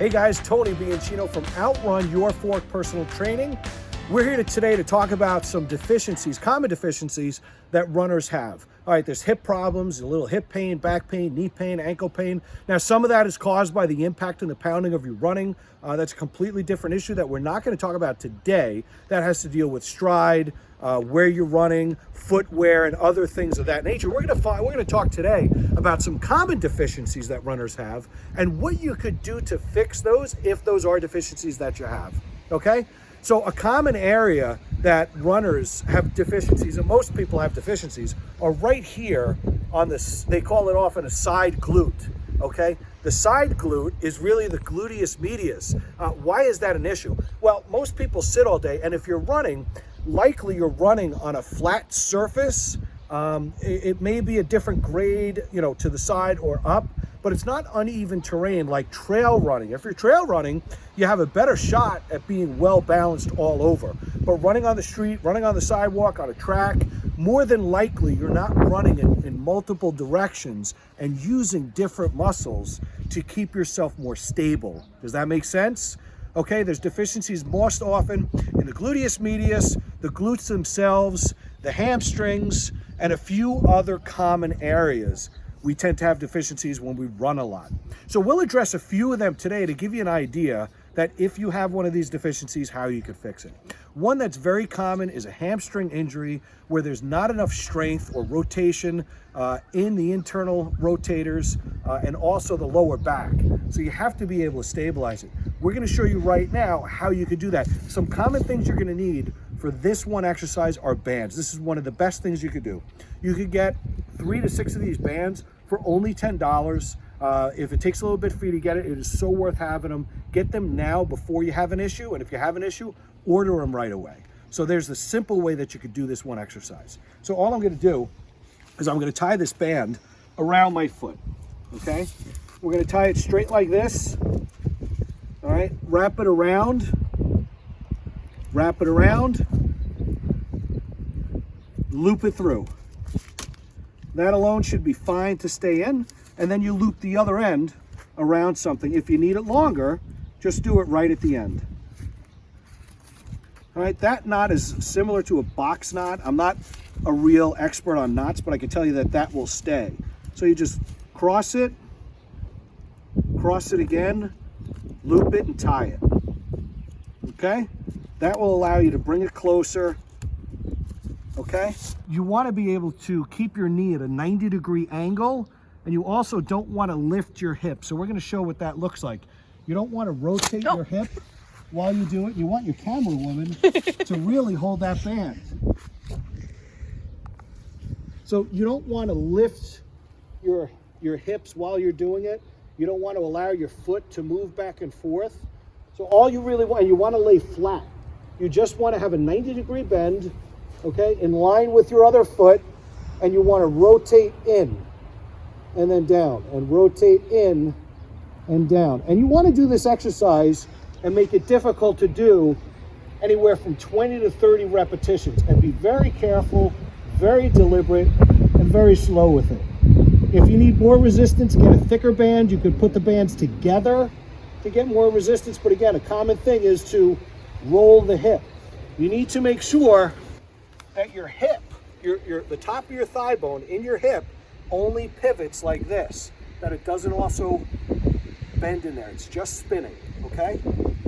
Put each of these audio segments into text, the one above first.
Hey guys, Tony Bianchino from Outrun Your Fork Personal Training. We're here today to talk about some deficiencies, common deficiencies that runners have. All right, there's hip problems, a little hip pain, back pain, knee pain, ankle pain. Now, some of that is caused by the impact and the pounding of your running. That's a completely different issue that we're not going to talk about today. That has to deal with stride, where you're running, footwear, and other things of that nature. We're going to talk today about some common deficiencies that runners have and what you could do to fix those if those are deficiencies that you have. Okay? So a common area that runners have deficiencies, and most people have deficiencies, are right here on this, they call it often a side glute, okay? The side glute is really the gluteus medius. Why is that an issue? Well, most people sit all day, and if you're running, likely you're running on a flat surface. It may be a different grade, to the side or up, but it's not uneven terrain like trail running. If you're trail running, you have a better shot at being well balanced all over. But running on the street, running on the sidewalk, on a track, more than likely you're not running in multiple directions and using different muscles to keep yourself more stable. Does that make sense? Okay, there's deficiencies most often in the gluteus medius, the glutes themselves, the hamstrings, and a few other common areas. We tend to have deficiencies when we run a lot. So we'll address a few of them today to give you an idea that if you have one of these deficiencies, how you could fix it. One that's very common is a hamstring injury where there's not enough strength or rotation in the internal rotators and also the lower back. So you have to be able to stabilize it. We're going to show you right now how you could do that. Some common things you're going to need for this one exercise are bands. This is one of the best things you could do. You could get 3 to 6 of these bands for only $10. If it takes a little bit for you to get it, it is so worth having them. Get them now before you have an issue, and if you have an issue, order them right away. So there's the simple way that you could do this one exercise. So all I'm going to do is I'm going to tie this band around my foot, okay? We're going to tie it straight like this, all right? Wrap it around, loop it through. That alone should be fine to stay in. And then you loop the other end around something. If you need it longer, just do it right at the end. All right, that knot is similar to a box knot. I'm not a real expert on knots, but I can tell you that that will stay. So you just cross it again, loop it and tie it. Okay? That will allow you to bring it closer. Okay? You want to be able to keep your knee at a 90-degree angle, and you also don't want to lift your hip. So we're going to show what that looks like. You don't want to rotate your hip while you do it. You want your camera woman to really hold that band. So you don't want to lift your hips while you're doing it. You don't want to allow your foot to move back and forth. So all you really want, you want to lay flat. You just want to have a 90-degree bend, okay, in line with your other foot, and you want to rotate in and then down, and rotate in and down. And you want to do this exercise and make it difficult to do anywhere from 20 to 30 repetitions, and be very careful, very deliberate, and very slow with it. If you need more resistance, get a thicker band. You could put the bands together to get more resistance, but again, a common thing is to roll the hip. You need to make sure that your hip, the top of your thigh bone in your hip only pivots like this, that it doesn't also bend in there. It's just spinning, okay?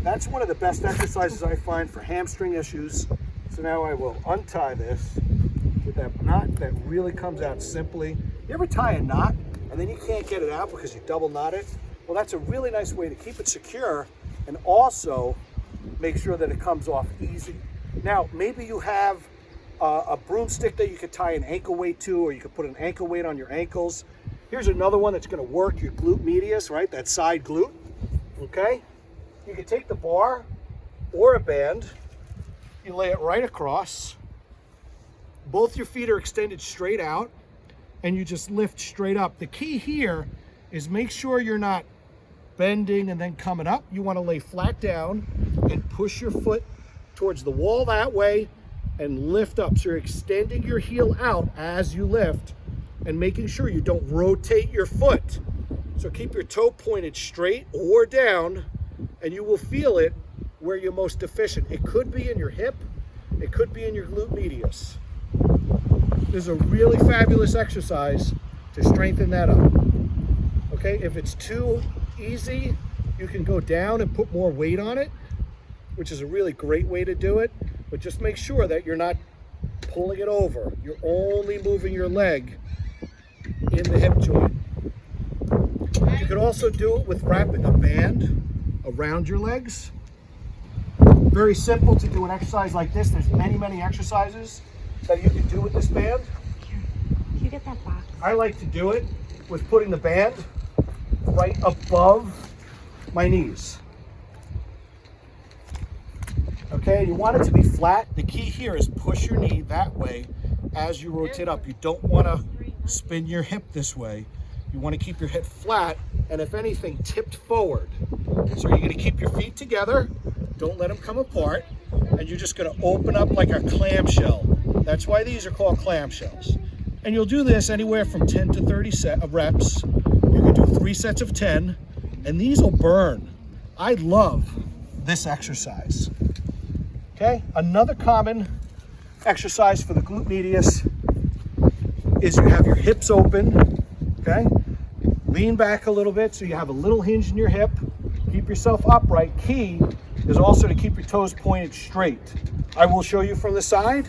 That's one of the best exercises I find for hamstring issues. So now I will untie this with that knot that really comes out simply. You ever tie a knot and then you can't get it out because you double knot it? Well, that's a really nice way to keep it secure and also make sure that it comes off easy. Now, maybe you have a broomstick that you could tie an ankle weight to, or you could put an ankle weight on your ankles. Here's another one that's going to work your glute medius, right? That side glute, okay? You can take the bar or a band, you lay it right across. Both your feet are extended straight out, and you just lift straight up. The key here is make sure you're not bending and then coming up. You want to lay flat down and push your foot towards the wall that way and lift up. So you're extending your heel out as you lift and making sure you don't rotate your foot. So keep your toe pointed straight or down and you will feel it where you're most deficient. It could be in your hip, it could be in your glute medius. This is a really fabulous exercise to strengthen that up. Okay, if it's too easy, you can go down and put more weight on it, which is a really great way to do it, but just make sure that you're not pulling it over. You're only moving your leg in the hip joint. You could also do it with wrapping a band around your legs. Very simple to do an exercise like this. There's many exercises that you can do with this band. Can you get that box? I like to do it with putting the band right above my knees. Okay, you want it to be flat. The key here is push your knee that way as you rotate up. You don't want to spin your hip this way. You want to keep your head flat and, if anything, tipped forward. So you're going to keep your feet together. Don't let them come apart. And you're just going to open up like a clamshell. That's why these are called clamshells. And you'll do this anywhere from 10 to 30 reps. You can do 3 sets of 10, and these will burn. I love this exercise. Okay, another common exercise for the glute medius is you have your hips open, okay? Lean back a little bit so you have a little hinge in your hip. Keep yourself upright. Key is also to keep your toes pointed straight. I will show you from the side.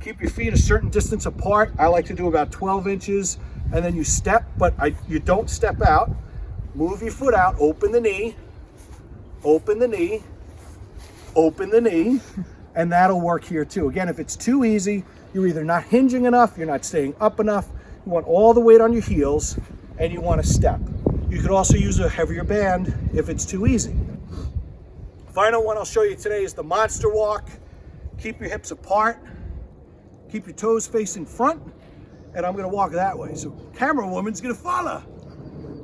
Keep your feet a certain distance apart. I like to do about 12 inches, and then you step, but you don't step out. Move your foot out, open the knee, open the knee, open the knee, and that'll work here too. Again, if it's too easy, you're either not hinging enough, you're not staying up enough, you want all the weight on your heels, and you want to step. You could also use a heavier band if it's too easy. Final one I'll show you today is the monster walk. Keep your hips apart, keep your toes facing front, and I'm gonna walk that way. So camera woman's gonna follow.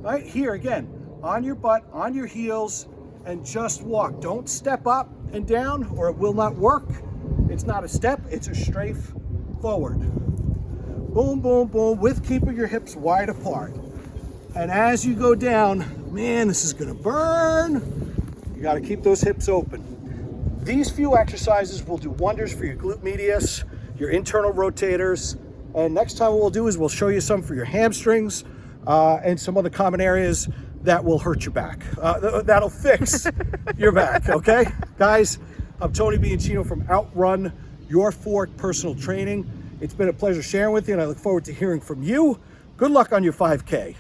Right here again, on your butt, on your heels, and just walk. Don't step up and down or it will not work. It's not a step, it's a strafe forward. Boom, boom, boom, with keeping your hips wide apart. And as you go down, man, this is gonna burn. You gotta keep those hips open. These few exercises will do wonders for your glute medius, your internal rotators, and next time what we'll do is we'll show you some for your hamstrings and some other common areas that will hurt your back. That'll fix your back, okay? Guys, I'm Tony Bianchino from Outrun Your Fork Personal Training. It's been a pleasure sharing with you, and I look forward to hearing from you. Good luck on your 5K.